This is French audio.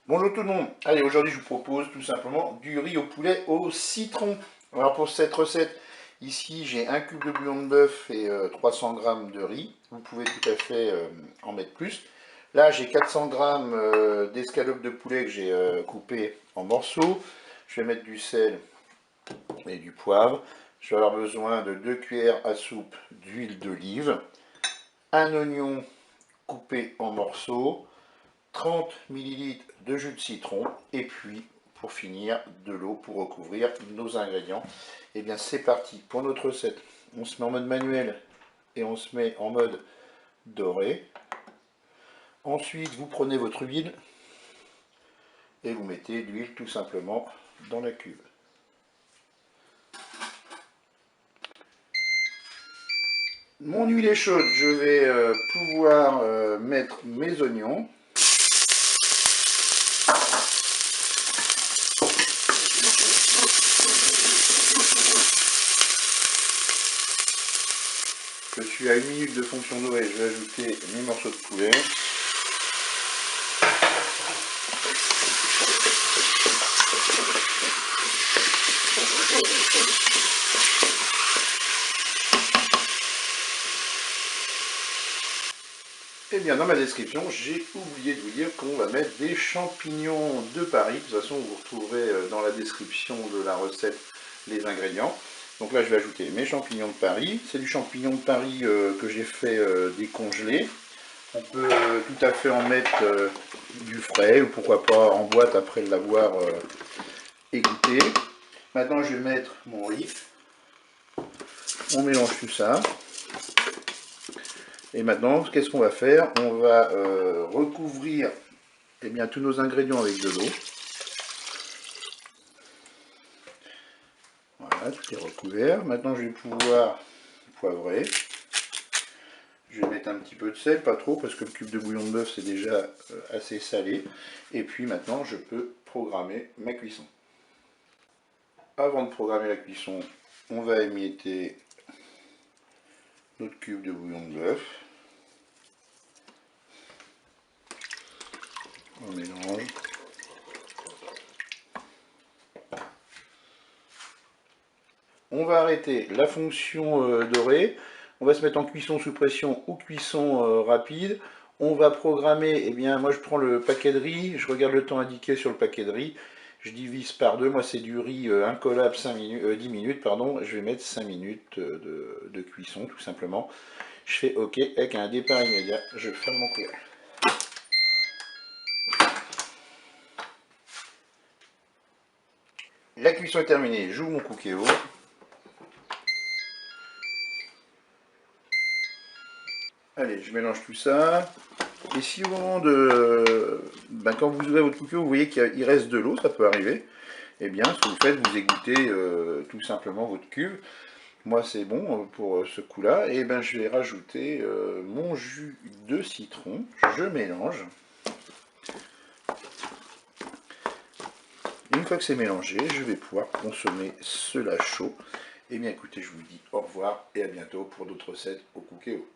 Bonjour tout le monde. Allez, aujourd'hui je vous propose tout simplement du riz au poulet au citron. Alors pour cette recette, ici j'ai un cube de bouillon de bœuf et 300 g de riz. Vous pouvez tout à fait en mettre plus. Là j'ai 400 g d'escalope de poulet que j'ai coupé en morceaux. Je vais mettre du sel et du poivre. Je vais avoir besoin de 2 cuillères à soupe d'huile d'olive, un oignon coupé en morceaux, 30 ml de jus de citron et puis pour finir de l'eau pour recouvrir nos ingrédients. Et bien c'est parti pour notre recette. On se met en mode manuel et on se met en mode doré. Ensuite vous prenez votre huile et vous mettez l'huile tout simplement dans la cuve. Mon huile est chaude, je vais pouvoir mettre mes oignons. Je suis à 1 minute de fonction d'eau et je vais ajouter mes morceaux de poulet. Et bien dans ma description, j'ai oublié de vous dire qu'on va mettre des champignons de Paris. De toute façon, vous retrouverez dans la description de la recette les ingrédients. Donc là, je vais ajouter mes champignons de Paris. C'est du champignon de Paris que j'ai fait décongeler. On peut tout à fait en mettre du frais ou pourquoi pas en boîte après l'avoir égoutté. Maintenant, je vais mettre mon riz. On mélange tout ça. Et maintenant, qu'est-ce qu'on va faire? On va recouvrir bien, tous nos ingrédients avec de l'eau. Voilà, tout est recouvert. Maintenant, je vais pouvoir poivrer. Je vais mettre un petit peu de sel, pas trop, parce que le cube de bouillon de bœuf, c'est déjà assez salé. Et puis maintenant, je peux programmer ma cuisson. Avant de programmer la cuisson, on va émietter notre cube de bouillon de bœuf. On mélange. On va arrêter la fonction dorée. On va se mettre en cuisson sous pression ou cuisson rapide. On va programmer, eh bien moi je prends le paquet de riz, je regarde le temps indiqué sur le paquet de riz, je divise par deux, moi c'est du riz incollable 10 minutes, pardon, je vais mettre 5 minutes de cuisson tout simplement. Je fais OK avec un départ immédiat, je ferme mon couvercle. La cuisson est terminée, j'ouvre mon Cookéo. Allez, je mélange tout ça. Et si au moment de... quand vous ouvrez votre Cookéo, vous voyez qu'il reste de l'eau, ça peut arriver. Eh bien, ce que vous faites, vous égouttez tout simplement votre cuve. Moi, c'est bon pour ce coup-là. Et ben, je vais rajouter mon jus de citron. Je mélange. Et une fois que c'est mélangé, je vais pouvoir consommer cela chaud. Eh bien, écoutez, je vous dis au revoir et à bientôt pour d'autres recettes au Cookéo.